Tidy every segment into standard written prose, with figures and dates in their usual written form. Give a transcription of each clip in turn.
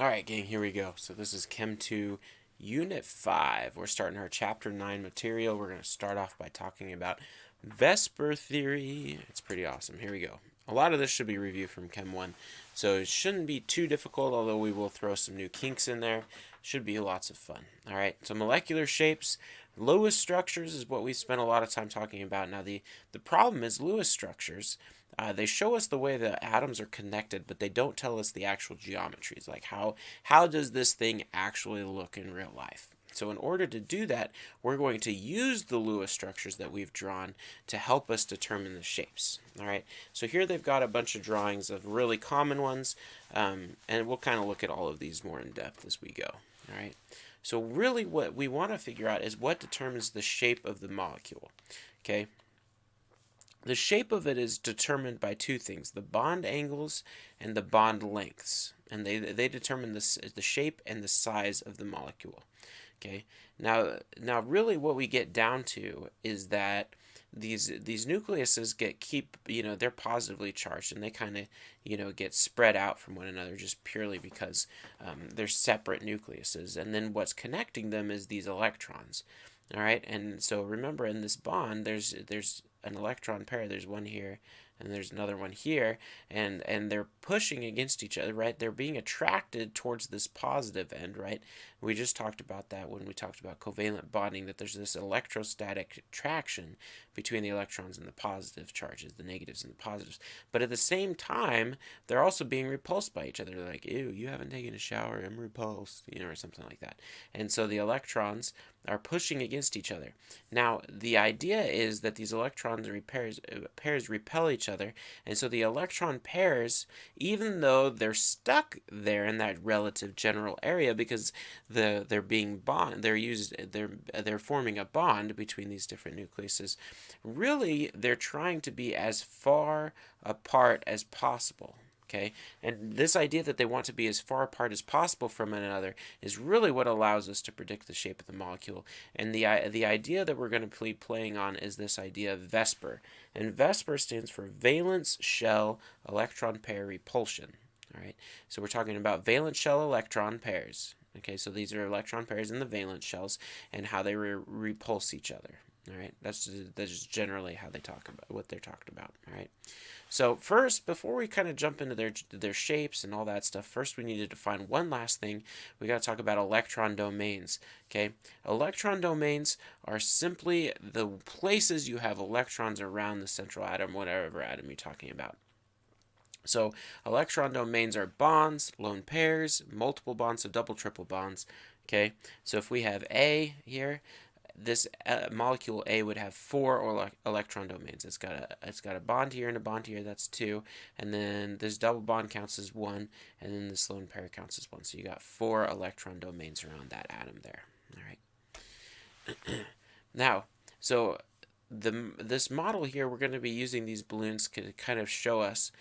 Alright, gang, here we go. So this is Chem 2, Unit 5. We're starting our Chapter 9 material. We're going to start off by talking about VSEPR Theory. It's pretty awesome. Here we go. A lot of this should be reviewed from Chem 1, so it shouldn't be too difficult, although we will throw some new kinks in there. Should be lots of fun. Alright, so molecular shapes. Lewis structures is what we spent a lot of time talking about. Now, the problem is Lewis structures, they show us the way the atoms are connected, but they don't tell us the actual geometries, like how does this thing actually look in real life. So in order to do that, we're going to use the Lewis structures that we've drawn to help us determine the shapes. All right, so here they've got a bunch of drawings of really common ones, and we'll kind of look at all of these more in depth as we go. All right, so really what we want to figure out is what determines the shape of the molecule. Okay. The shape of it is determined by two things, the bond angles and the bond lengths. And they determine the shape and the size of the molecule. Okay. Now really what we get down to is that these nucleuses they're positively charged, and they kind of get spread out from one another just purely because they're separate nucleuses. And then what's connecting them is these electrons. All right, and so remember, in this bond, there's an electron pair. There's one here, and there's another one here, and they're pushing against each other, right? They're being attracted towards this positive end, right? We just talked about that when we talked about covalent bonding, that there's this electrostatic attraction between the electrons and the positive charges, the negatives and the positives. But at the same time, they're also being repulsed by each other. They're like, ew, you haven't taken a shower, I'm repulsed, or something like that. And so the electrons are pushing against each other. Now, the idea is that these electrons pairs repel each other, and so the electron pairs, even though they're stuck there in that relative general area because they're forming a bond between these different nucleuses, really they're trying to be as far apart as possible. Okay, and this idea that they want to be as far apart as possible from one another is really what allows us to predict the shape of the molecule. And the idea that we're going to be playing on is this idea of VSEPR. And VSEPR stands for Valence-Shell Electron-Pair Repulsion. All right, so we're talking about valence-shell electron pairs. Okay, so these are electron pairs in the valence shells and how they repulse each other. All right, that's just generally how they talk about what they're talking about. All right, so first, before we kind of jump into their shapes and all that stuff, first we need to define one last thing. We got to talk about electron domains. Okay, electron domains are simply the places you have electrons around the central atom, whatever atom you're talking about. So electron domains are bonds, lone pairs, multiple bonds, so double, triple bonds. Okay, so if we have A here, this molecule A would have 4 electron domains. It's got a bond here and a bond here. That's 2, and then this double bond counts as 1, and then this lone pair counts as 1. So you got 4 electron domains around that atom there. All right. Now, so this model here, we're going to be using these balloons to kind of show us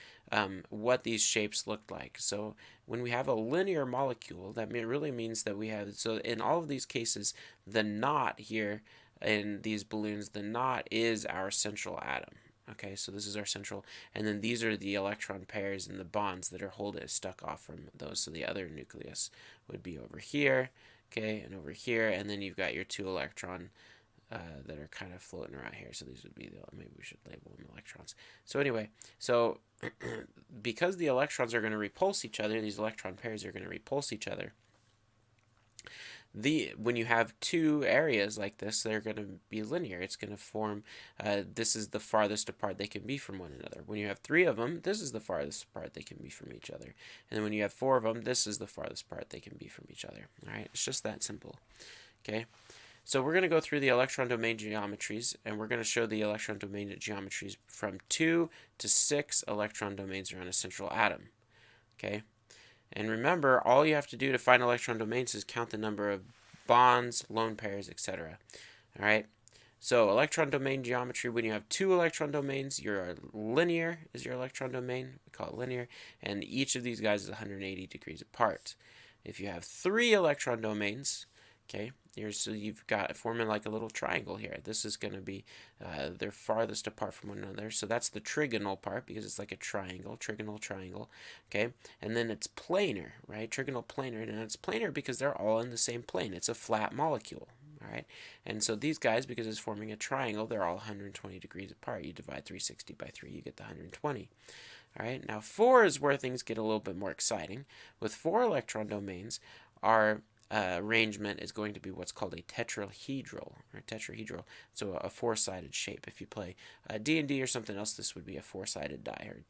what these shapes look like. So when we have a linear molecule, that really means that we have, so in all of these cases, the knot here in these balloons, the knot is our central atom. Okay, so this is our central, and then these are the electron pairs and the bonds that are stuck off from those. So the other nucleus would be over here, okay, and over here, and then you've got your 2 electron that are kind of floating around here. So these would be maybe we should label them electrons. So anyway, so because the electrons are going to repulse each other, these electron pairs are going to repulse each other. When you have 2 areas like this, they're going to be linear. It's going to form, this is the farthest apart they can be from one another. When you have 3 of them, this is the farthest apart they can be from each other. And then when you have 4 of them, this is the farthest apart they can be from each other. All right, it's just that simple. Okay. So we're going to go through the electron-domain geometries, and we're going to show the electron-domain geometries from 2 to 6 electron domains around a central atom. Okay, and remember, all you have to do to find electron domains is count the number of bonds, lone pairs, etc. All right. So electron-domain geometry, when you have 2 electron domains, your linear is your electron domain. We call it linear, and each of these guys is 180 degrees apart. If you have 3 electron domains, Okay, here, so you've got forming like a little triangle here. This is going to be they're farthest apart from one another. So that's the trigonal part because it's like a triangle, trigonal triangle. Okay, and then it's planar, right? Trigonal planar, and it's planar because they're all in the same plane. It's a flat molecule. All right, and so these guys, because it's forming a triangle, they're all 120 degrees apart. You divide 360 by 3, you get the 120. All right, now 4 is where things get a little bit more exciting. With 4 electron domains, our arrangement is going to be what's called a tetrahedral, or tetrahedral. So a 4-sided shape. If you play D&D or something else, this would be a 4-sided die, or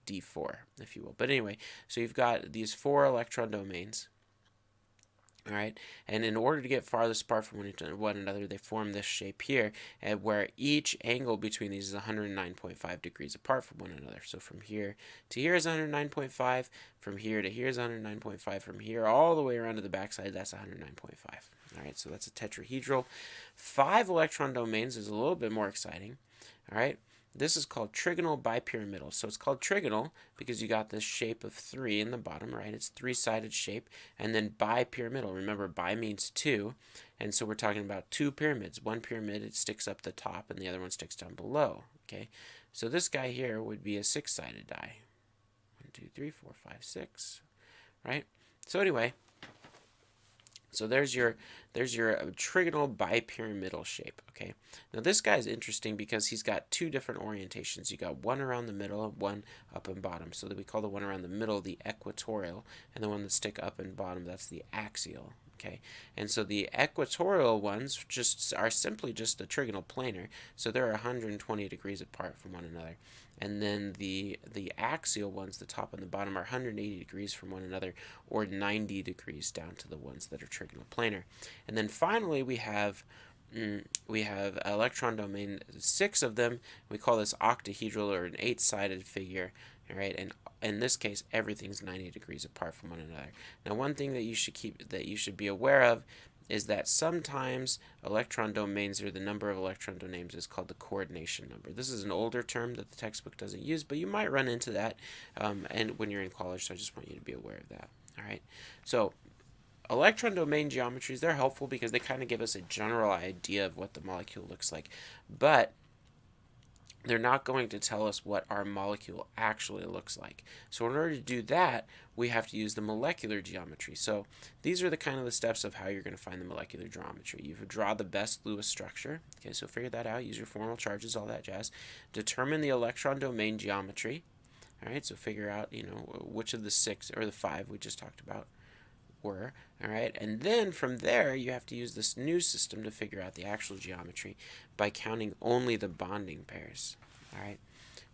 D4, if you will. But anyway, so you've got these 4 electron domains. All right, and in order to get farthest apart from one another, they form this shape here, where each angle between these is 109.5 degrees apart from one another. So from here to here is 109.5, from here to here is 109.5, from here all the way around to the backside, that's 109.5. All right, so that's a tetrahedral. 5 electron domains is a little bit more exciting. All right. This is called trigonal bipyramidal. So it's called trigonal because you got this shape of 3 in the bottom, right? It's 3-sided shape. And then bipyramidal. Remember, bi means 2. And so we're talking about 2 pyramids. One pyramid, it sticks up the top, and the other one sticks down below. Okay? So this guy here would be a 6-sided die. 1, 2, 3, 4, 5, 6. Right? So anyway, so there's your trigonal bipyramidal shape. Okay, now this guy is interesting because he's got 2 different orientations. You got one around the middle and one up and bottom. So that we call the one around the middle the equatorial, and the one that stick up and bottom, that's the axial. Okay, and so the equatorial ones are simply just a trigonal planar, so they're 120 degrees apart from one another. And then the axial ones, the top and the bottom, are 180 degrees from one another, or 90 degrees down to the ones that are trigonal planar. And then finally we have electron domain, 6 of them. We call this octahedral, or an 8-sided figure. All right, and in this case, everything's 90 degrees apart from one another. Now, one thing that you should be aware of is that sometimes electron domains, or the number of electron domains, is called the coordination number. This is an older term that the textbook doesn't use, but you might run into that and when you're in college, so I just want you to be aware of that. All right, so electron domain geometries, they're helpful because they kind of give us a general idea of what the molecule looks like, but they're not going to tell us what our molecule actually looks like. So in order to do that, we have to use the molecular geometry. So these are the kind of the steps of how you're going to find the molecular geometry. You draw the best Lewis structure. Okay, so figure that out. Use your formal charges, all that jazz. Determine the electron domain geometry. All right, so figure out, which of the 6 or the 5 we just talked about were. All right, and then from there you have to use this new system to figure out the actual geometry by counting only the bonding pairs. All right,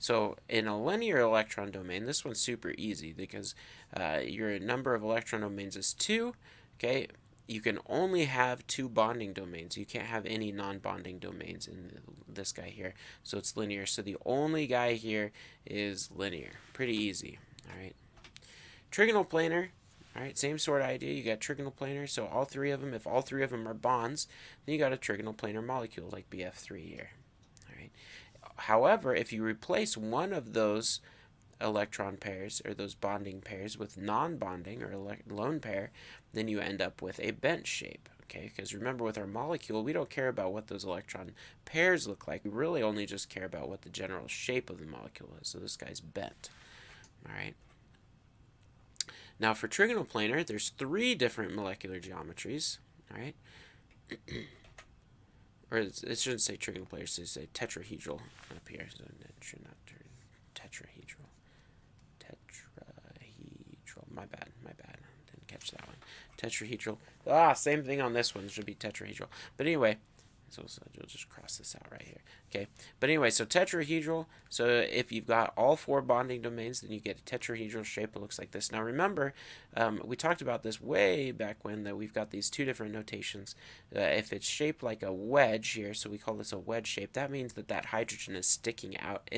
so in a linear electron domain, this one's super easy because your number of electron domains is 2. Okay, you can only have 2 bonding domains. You can't have any non-bonding domains in this guy here, so it's linear. So the only guy here is linear. Pretty easy. All right, trigonal planar. All right, same sort of idea. You got trigonal planar, so all 3 of them, if all 3 of them are bonds, then you got a trigonal planar molecule like BF3 here. All right. However, if you replace one of those electron pairs, or those bonding pairs, with non-bonding, or lone pair, then you end up with a bent shape. Okay, because remember, with our molecule, we don't care about what those electron pairs look like. We really only just care about what the general shape of the molecule is. So this guy's bent. All right. Now for trigonal planar, there's 3 different molecular geometries, all right? Or it shouldn't say trigonal planar, it should say tetrahedral up here. So it should not tetrahedral. Tetrahedral. My bad. Didn't catch that one. Tetrahedral. Same thing on this one. It should be tetrahedral. But anyway, so you'll just cross this out right here. Okay, but anyway, so tetrahedral. So if you've got all 4 bonding domains, then you get a tetrahedral shape. It looks like this. Now remember, we talked about this way back when, that we've got these 2 different notations. If it's shaped like a wedge here, so we call this a wedge shape, that means that hydrogen is sticking out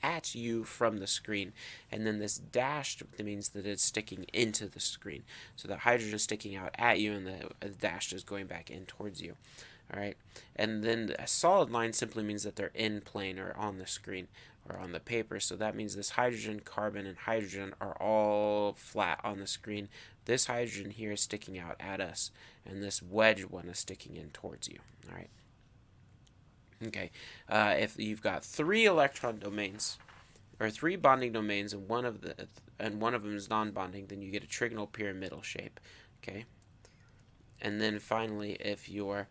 at you from the screen, and then this dashed means that it's sticking into the screen. So the hydrogen is sticking out at you, and the dashed is going back in towards you. All right, and then a solid line simply means that they're in plane or on the screen or on the paper. So that means this hydrogen, carbon, and hydrogen are all flat on the screen. This hydrogen here is sticking out at us, and this wedge one is sticking in towards you. All right. Okay. If you've got 3 electron domains, or 3 bonding domains, and one of them is non-bonding, then you get a trigonal pyramidal shape. Okay. And then finally, if you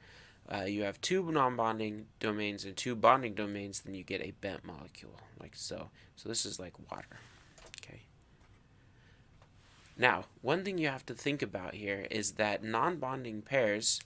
have 2 non-bonding domains and 2 bonding domains, then you get a bent molecule, like so. So this is like water. Okay. Now, one thing you have to think about here is that non-bonding pairs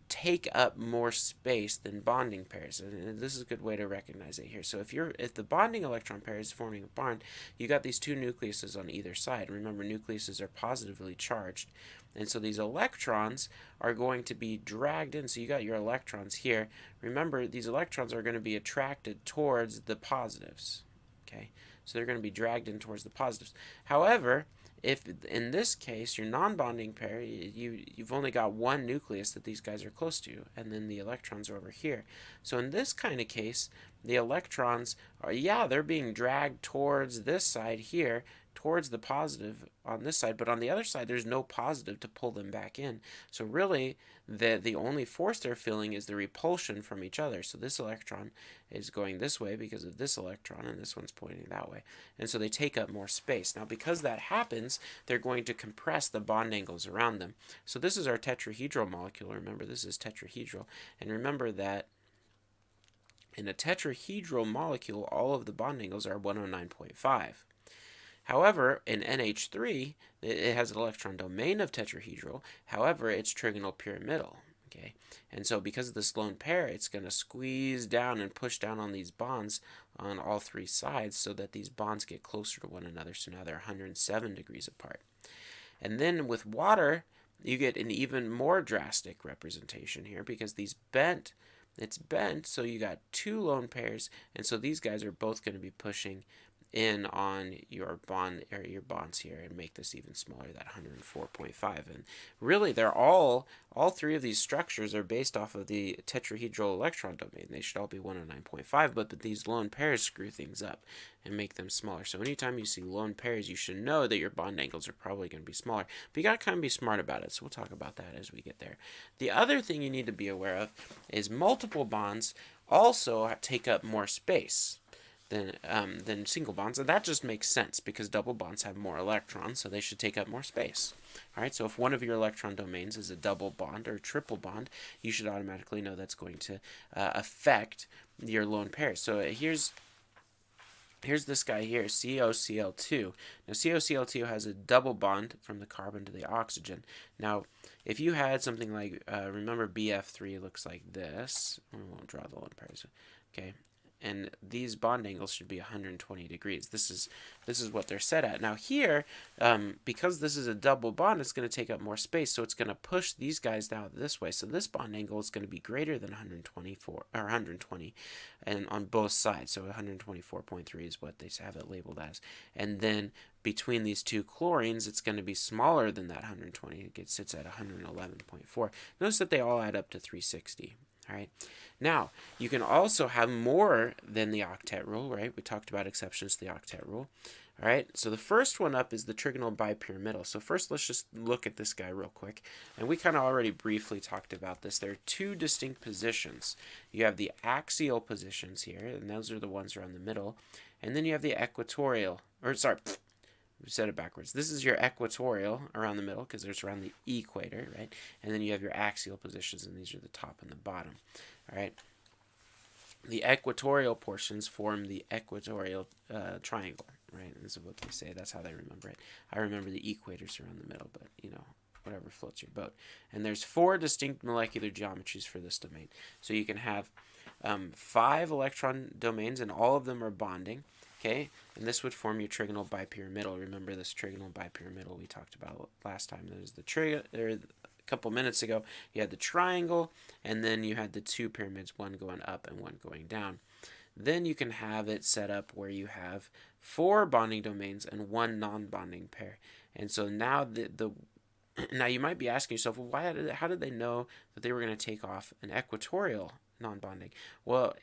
take up more space than bonding pairs, and this is a good way to recognize it here. So if the bonding electron pair is forming a bond, you got these 2 nucleuses on either side. Remember, nucleuses are positively charged, and so these electrons are going to be dragged in. So you got your electrons here. Remember, these electrons are going to be attracted towards the positives. Okay, so they're going to be dragged in towards the positives. However, if in this case your non-bonding pair, you've only got 1 nucleus that these guys are close to, and then the electrons are over here. So in this kind of case, the electrons are, they're being dragged towards this side here, towards the positive on this side, but on the other side there's no positive to pull them back in. So really the only force they're feeling is the repulsion from each other. So this electron is going this way because of this electron, and this one's pointing that way, and so they take up more space. Now because that happens, they're going to compress the bond angles around them. So this is our tetrahedral molecule. Remember, this is tetrahedral, and remember that in a tetrahedral molecule all of the bond angles are 109.5. However, in NH3, it has an electron domain of tetrahedral. However, it's trigonal pyramidal. Okay, and so because of this lone pair, it's going to squeeze down and push down on these bonds on all 3 sides so that these bonds get closer to one another. So now they're 107 degrees apart. And then with water, you get an even more drastic representation here because it's bent, so you got 2 lone pairs, and so these guys are both going to be pushing in on your bond or your bonds here and make this even smaller, that 104.5. And really they're all 3 of these structures are based off of the tetrahedral electron domain. They should all be 109.5, but these lone pairs screw things up and make them smaller. So anytime you see lone pairs, you should know that your bond angles are probably going to be smaller, but you got to kind of be smart about it. So we'll talk about that as we get there. The other thing you need to be aware of is multiple bonds also take up more space than single bonds, and that just makes sense because double bonds have more electrons, so they should take up more space. All right, so if one of your electron domains is a double bond or a triple bond, you should automatically know that's going to affect your lone pairs. So here's this guy here, COCl2. Now COCl2 has a double bond from the carbon to the oxygen. Now if you had something like, remember BF3 looks like this. We won't draw the lone pairs. Okay. And these bond angles should be 120 degrees. This is what they're set at. Now here, because this is a double bond, it's going to take up more space, so it's going to push these guys down this way. So this bond angle is going to be greater than 120, and on both sides. So 124.3 is what they have it labeled as. And then between these 2 chlorines, it's going to be smaller than that 120. It sits at 111.4. Notice that they all add up to 360. All right. Now, you can also have more than the octet rule, right? We talked about exceptions to the octet rule. All right. So the first one up is the trigonal bipyramidal. So first, let's just look at this guy real quick. And we kind of already briefly talked about this. There are 2 distinct positions. You have the axial positions here, and those are the ones around the middle. And then you have the equatorial, we said it backwards. This is your equatorial around the middle because it's around the equator, right? And then you have your axial positions, and these are the top and the bottom, all right? The equatorial portions form the equatorial triangle, right? And this is what they say. That's how they remember it. I remember the equators around the middle, but, whatever floats your boat. And there's 4 distinct molecular geometries for this domain. So you can have 5 electron domains, and all of them are bonding. Okay, and this would form your trigonal bipyramidal. Remember this trigonal bipyramidal we talked about last time. There's a couple minutes ago. You had the triangle, and then you had the 2 pyramids, one going up and one going down. Then you can have it set up where you have 4 bonding domains and 1 non-bonding pair. And so now Now you might be asking yourself, well, how did they know that they were going to take off an equatorial non-bonding? Well,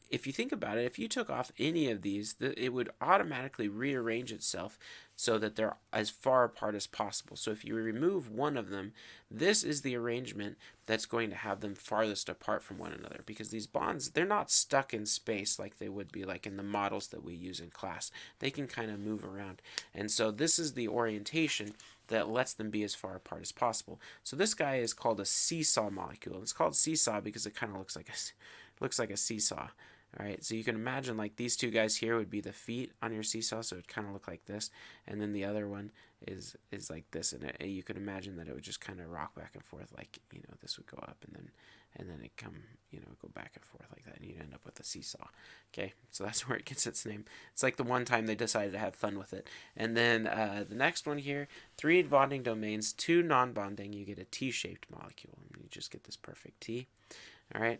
if you think about it, if you took off any of these, it would automatically rearrange itself so that they're as far apart as possible. So if you remove one of them, this is the arrangement that's going to have them farthest apart from one another, because these bonds, they're not stuck in space like they would be like in the models that we use in class. They can kind of move around. And so this is the orientation that lets them be as far apart as possible. So this guy is called a seesaw molecule. It's called seesaw because it kind of looks like a seesaw. All right, so you can imagine like these two guys here would be the feet on your seesaw, so it kind of look like this, and then the other one is like this, and you can imagine that it would just kind of rock back and forth, like, you know, this would go up and then it come, you know, go back and forth like that, and you'd end up with a seesaw. Okay, so that's where it gets its name. It's like the one time they decided to have fun with it. And then the next one here, 3 bonding domains, 2 non-bonding, you get a T-shaped molecule, and you just get this perfect T. All right.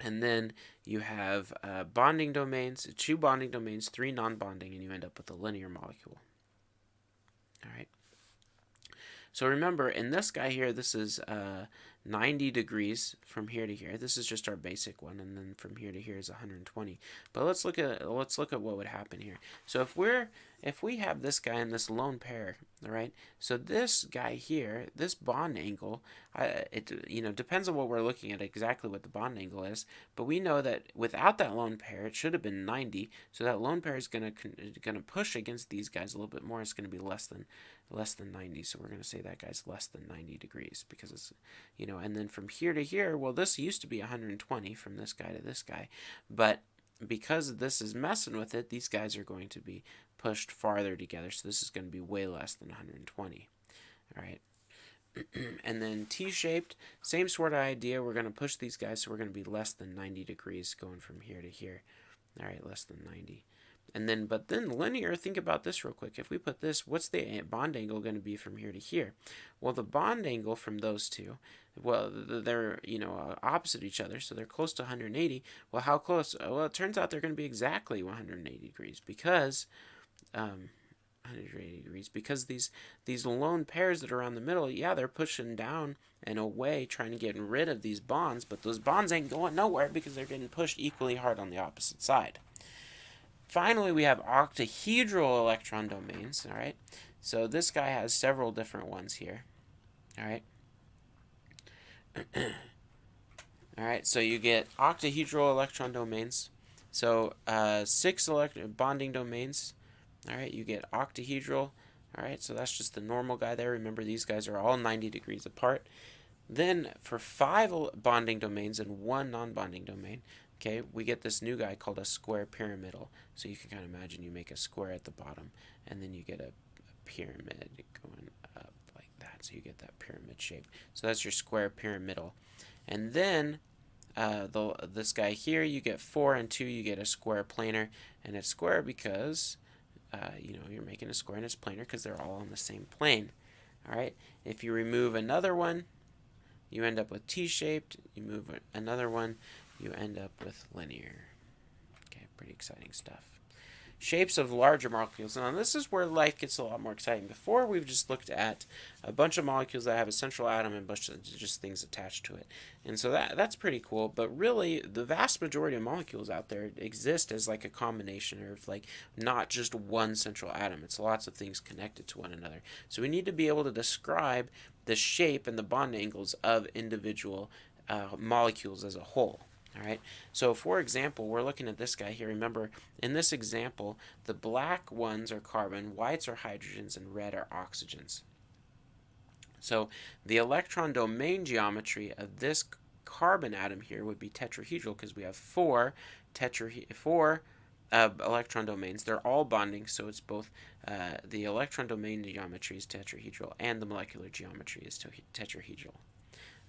And then you have bonding domains, 2 bonding domains, 3 non-bonding, and you end up with a linear molecule. All right. So remember, in this guy here, this is 90 degrees from here to here. This is just our basic one, and then from here to here is 120. But let's look at what would happen here. So if we have this guy and this lone pair, all right. So this guy here, this bond angle, it depends on what we're looking at, exactly what the bond angle is. But we know that without that lone pair, it should have been 90. So that lone pair is gonna push against these guys a little bit more. It's gonna be less than 90. So we're gonna say that guy's less than 90 degrees because it's, you know. And then from here to here, well, this used to be 120 from this guy to this guy, but because this is messing with it, these guys are going to be pushed farther together, so this is going to be way less than 120. All right. And then T-shaped, same sort of idea. We're going to push these guys, so we're going to be less than 90 degrees going from here to here. All right, less than 90. And then, but then linear, think about this real quick. If we put this, what's the bond angle going to be from here to here? Well, the bond angle from those two, well, they're, you know, opposite each other, so they're close to 180. Well, how close? Well, it turns out they're going to be exactly 180 degrees because 180 degrees, because these lone pairs that are around the middle, yeah, they're pushing down and away, trying to get rid of these bonds, but those bonds ain't going nowhere because they're getting pushed equally hard on the opposite side. Finally, we have octahedral electron domains. All right, so this guy has several different ones here. All right. All right, so you get octahedral electron domains. So 6 bonding domains. All right, you get octahedral. All right, so that's just the normal guy there. Remember, these guys are all 90 degrees apart. Then for 5 bonding domains and 1 non-bonding domain, okay, we get this new guy called a square pyramidal. So you can kind of imagine you make a square at the bottom, and then you get a pyramid going up like that. So you get that pyramid shape. So that's your square pyramidal. And then this guy here, you get 4 and 2, you get a square planar. And it's square because, you know, you're making a square and it's planar because they're all on the same plane. All right. If you remove another one, you end up with T-shaped. You move another one, you end up with linear. Okay, pretty exciting stuff. Shapes of larger molecules. Now this is where life gets a lot more exciting. Before, we've just looked at a bunch of molecules that have a central atom and a bunch of just things attached to it. And so that's pretty cool. But really, the vast majority of molecules out there exist as like a combination of like not just one central atom. It's lots of things connected to one another. So we need to be able to describe the shape and the bond angles of individual molecules as a whole. All right, so for example, we're looking at this guy here. Remember, in this example, the black ones are carbon, whites are hydrogens, and red are oxygens. So the electron domain geometry of this carbon atom here would be tetrahedral because we have 4 electron domains. They're all bonding, so it's both the electron domain geometry is tetrahedral and the molecular geometry is tetrahedral.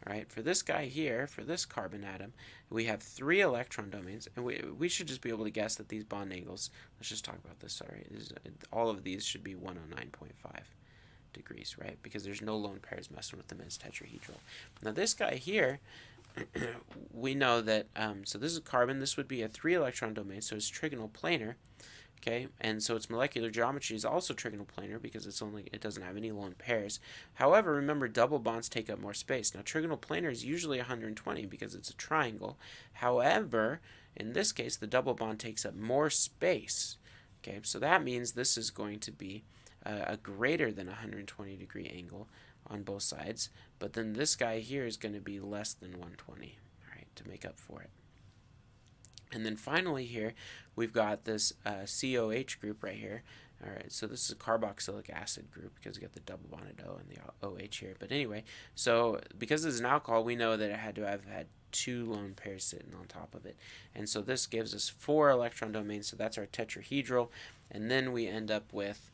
All right, for this guy here, for this carbon atom, we have 3 electron domains, and we should just be able to guess that these bond angles, let's just talk about this, sorry, all of these should be 109.5 degrees, right, because there's no lone pairs messing with them as tetrahedral. Now this guy here, we know that, so this is carbon, this would be a 3 electron domain, so it's trigonal planar. Okay, and so its molecular geometry is also trigonal planar because it doesn't have any lone pairs. However, remember, double bonds take up more space. Now, trigonal planar is usually 120 because it's a triangle. However, in this case, the double bond takes up more space. Okay, so that means this is going to be a greater than 120-degree angle on both sides, but then this guy here is going to be less than 120, all right, to make up for it. And then finally here, we've got this COH group right here. All right, so this is a carboxylic acid group because we got the double bonded O and the OH here. But anyway, so because this is an alcohol, we know that it had to have had 2 lone pairs sitting on top of it. And so this gives us 4 electron domains, so that's our tetrahedral. And then we end up with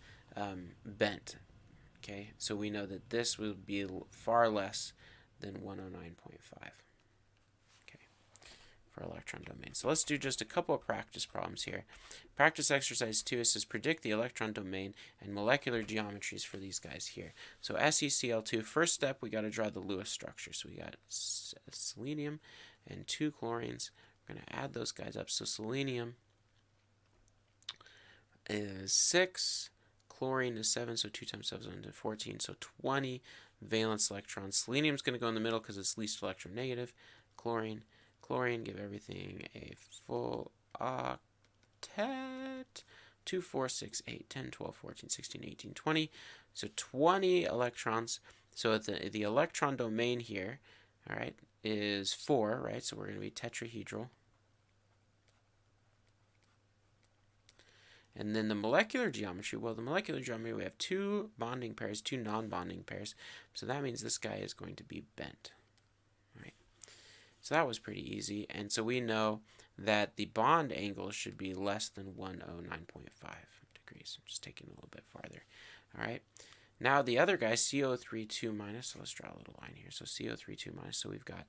bent. Okay, so we know that this will be far less than 109.5. For electron domains. So let's do just a couple of practice problems here. Practice exercise 2 is to predict the electron domain and molecular geometries for these guys here. So SeCl2, first step, we got to draw the Lewis structure. So we got selenium and 2 chlorines. We're going to add those guys up. So selenium is 6, chlorine is 7, so 2 times 7 is 14, so 20 valence electrons. Selenium is going to go in the middle because it's least electronegative. Chlorine, give everything a full octet. 2, 4, 6, 8, 10, 12, 14, 16, 18, 20. So 20 electrons. So the electron domain here, all right, is 4, right? So we're going to be tetrahedral. And then the molecular geometry, well, the molecular geometry, we have 2 bonding pairs, 2 non-bonding pairs. So that means this guy is going to be bent. So that was pretty easy, and so we know that the bond angle should be less than 109.5 degrees. I'm just taking it a little bit farther. All right. Now the other guy, CO3 2 minus. So let's draw a little line here. So CO3 2 minus. So we've got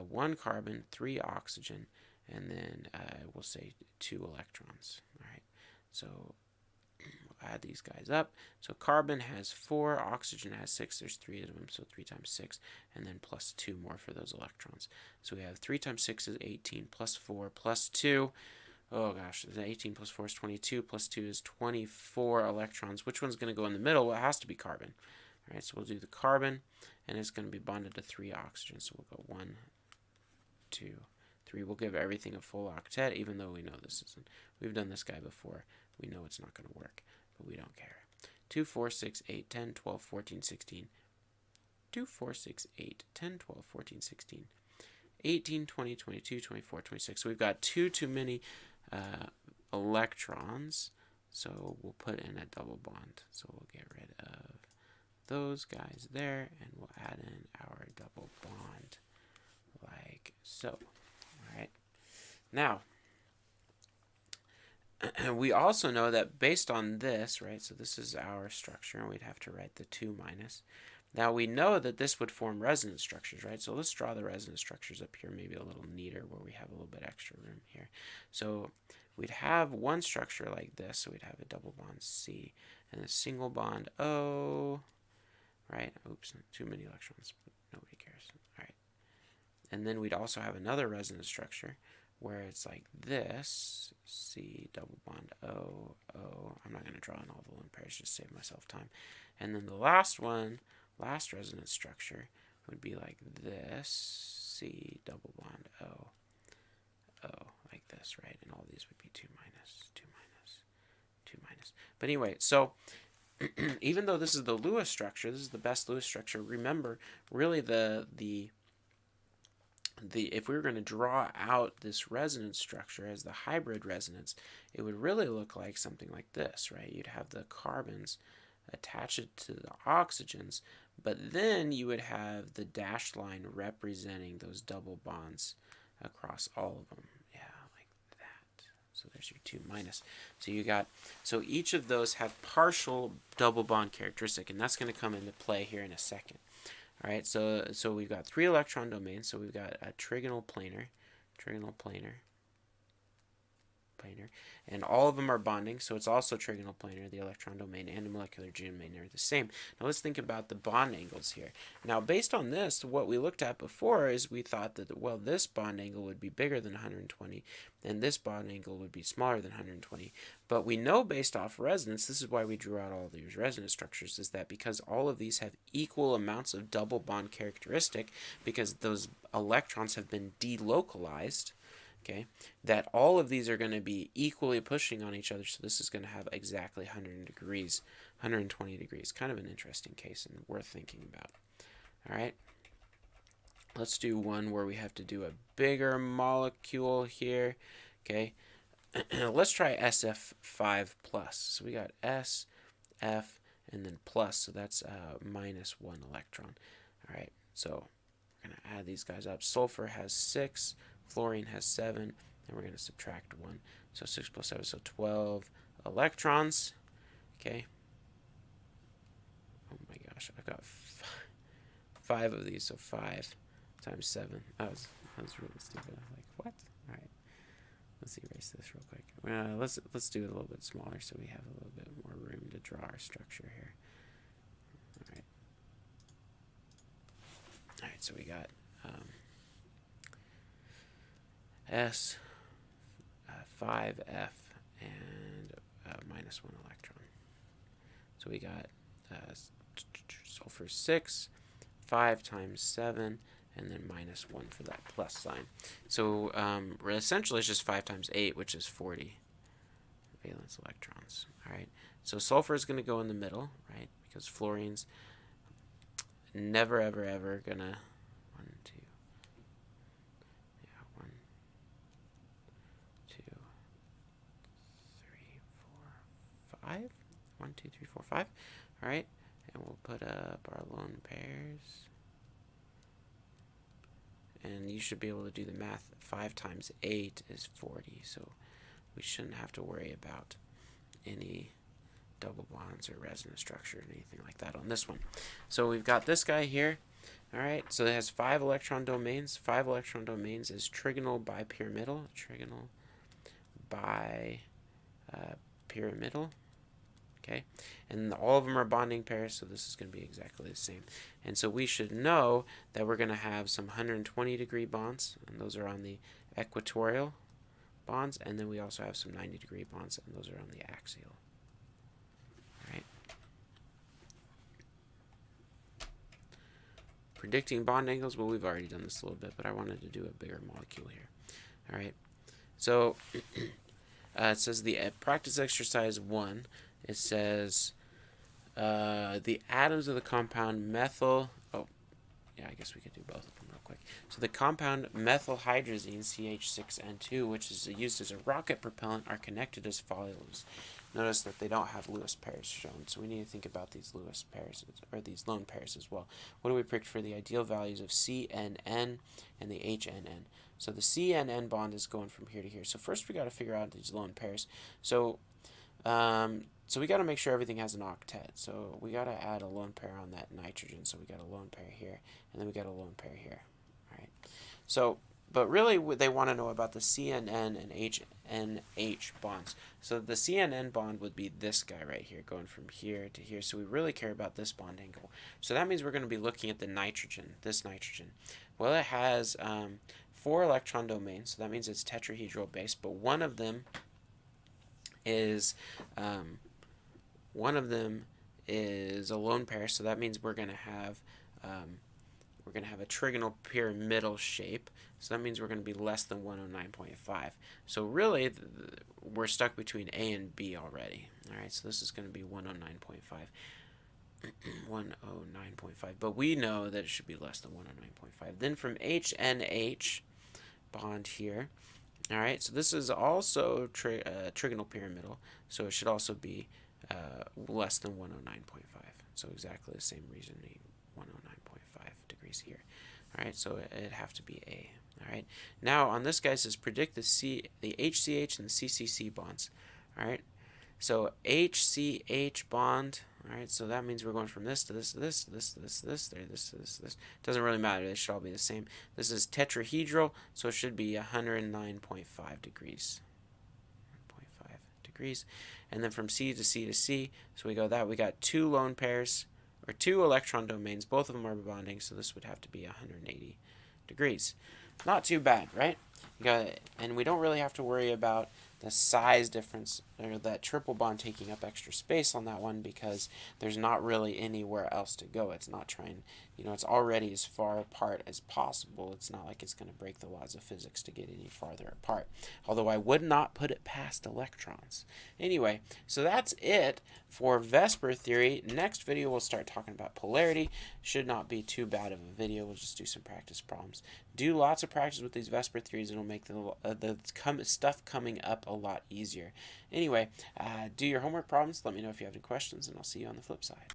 1 carbon, 3 oxygen, and then we'll say 2 electrons. All right. So we'll add these guys up. So carbon has 4, oxygen has 6, there's 3 of them, so 3 times 6, and then plus 2 more for those electrons. So we have 3 times 6 is 18, plus 4, plus 2, oh gosh, 18 plus 4 is 22, plus 2 is 24 electrons. Which one's going to go in the middle? Well, it has to be carbon. All right, so we'll do the carbon, and it's going to be bonded to 3 oxygen, so we'll go 1, 2, 3. We'll give everything a full octet, even though we know this isn't. We've done this guy before. We know it's not going to work, but we don't care. 2, 4, 6, 8, 10, 12, 14, 16. 2, 4, 6, 8, 10, 12, 14, 16. 18, 20, 22, 24, 26. So we've got 2 too many electrons, so we'll put in a double bond. So we'll get rid of those guys there, and we'll add in our double bond like so. All right. Now, we also know that based on this, right, so this is our structure, and we'd have to write the 2 minus. Now, we know that this would form resonance structures, right? So let's draw the resonance structures up here, maybe a little neater where we have a little bit extra room here. So we'd have one structure like this, so we'd have a double bond C and a single bond O, right? Oops, too many electrons, but nobody cares. All right. And then we'd also have another resonance structure where it's like this, C, double bond O, O. I'm not going to draw in all the lone pairs, just save myself time. And then the last one, last resonance structure, would be like this, C, double bond O, O, like this, right? And all these would be 2 minus, 2 minus, 2 minus. But anyway, so even though this is the Lewis structure, this is the best Lewis structure, remember, really if we were going to draw out this resonance structure as the hybrid resonance, it would really look like something like this, right? You'd have the carbons attach it to the oxygens, but then you would have the dashed line representing those double bonds across all of them. Yeah, like that. So there's your 2 minus. So each of those have partial double bond characteristic, and that's going to come into play here in a second. All right, so we've got 3 electron domains. So we've got a trigonal planar, planar, and all of them are bonding, so it's also trigonal planar. The electron domain and the molecular geometry are the same. Now let's think about the bond angles here. Now based on this, what we looked at before is we thought that, well, this bond angle would be bigger than 120, and this bond angle would be smaller than 120. But we know based off resonance, this is why we drew out all of these resonance structures, is that because all of these have equal amounts of double bond characteristic, because those electrons have been delocalized, okay, that all of these are going to be equally pushing on each other, so this is going to have exactly 100 degrees, 120 degrees. Kind of an interesting case and worth thinking about. All right, let's do one where we have to do a bigger molecule here, okay. Let's try SF5 plus. So we got S, F, and then plus, so that's minus 1 electron. All right, so we're going to add these guys up. Sulfur has 6, fluorine has 7, and we're going to subtract 1. So 6 plus 7, so 12 electrons. Okay. Oh my gosh, I've got 5 of these, so 5 times 7. That was really stupid. I was like, what? All right. Let's erase this real quick. Let's do it a little bit smaller so we have a little bit more room to draw our structure here. All right. All right, so we got S, 5F, and minus 1 electron. So we got sulfur 6, 5 times 7, and then minus 1 for that plus sign. So essentially it's just 5 times 8, which is 40 valence electrons. All right. So sulfur is going to go in the middle, right? Because fluorine's never, ever, ever going to 1, 2, 3, 4, 5. All right. And we'll put up our lone pairs. And you should be able to do the math. 5 times 8 is 40, so we shouldn't have to worry about any double bonds or resonance structure or anything like that on this one. So we've got this guy here. All right, so it has 5 electron domains. 5 electron domains is trigonal bipyramidal. Trigonal bipyramidal. Okay, and all of them are bonding pairs, so this is going to be exactly the same. And so we should know that we're going to have some 120 degree bonds, and those are on the equatorial bonds, and then we also have some 90 degree bonds, and those are on the axial. All right. Predicting bond angles, well, we've already done this a little bit, but I wanted to do a bigger molecule here. All right, so it says the practice exercise 1. It says the atoms of the compound methyl. Oh, yeah, I guess we could do both of them real quick. So the compound methylhydrazine CH6N2, which is used as a rocket propellant, are connected as follows. Notice that they don't have Lewis pairs shown, so we need to think about these Lewis pairs, or these lone pairs as well. What do we predict for the ideal values of CNN and the HNN? So the CNN bond is going from here to here. So first we got to figure out these lone pairs. So we got to make sure everything has an octet. So we got to add a lone pair on that nitrogen. So we got a lone pair here, and then we got a lone pair here. All right. So, but really they want to know about the CNN and HNH bonds. So the CNN bond would be this guy right here, going from here to here. So we really care about this bond angle. So that means we're going to be looking at the nitrogen, this nitrogen. Well, it has 4 electron domains, so that means it's tetrahedral based, but one of them is a lone pair, so that means we're going to have a trigonal pyramidal shape, so that means we're going to be less than 109.5. So really we're stuck between A and B already. All right, so this is going to be 109.5. 109.5, but we know that it should be less than 109.5. Then from HNH bond here, all right, so this is also trigonal pyramidal, so it should also be less than 109.5. So exactly the same reasoning, 109.5 degrees here. All right, so it'd have to be A. All right, now on this guy, it says predict the HCH and the CCC bonds. All right, so HCH bond. All right, so that means we're going from this to this to this to this to this to this, there, this to this to this. Doesn't really matter. They should all be the same. This is tetrahedral, so it should be 109.5 degrees. degrees. And then from C to C to C, so we got 2 lone pairs, or 2 electron domains. Both of them are bonding, so this would have to be 180 degrees. Not too bad, right? And we don't really have to worry about the size difference, or that triple bond taking up extra space on that one, because there's not really anywhere else to go. It's not trying, it's already as far apart as possible. It's not like it's going to break the laws of physics to get any farther apart. Although I would not put it past electrons. Anyway, so that's it for VSEPR theory. Next video we'll start talking about polarity. Should not be too bad of a video. We'll just do some practice problems. Do lots of practice with these VSEPR theories, and it'll make the stuff coming up a lot easier. Anyway, do your homework problems. Let me know if you have any questions, and I'll see you on the flip side.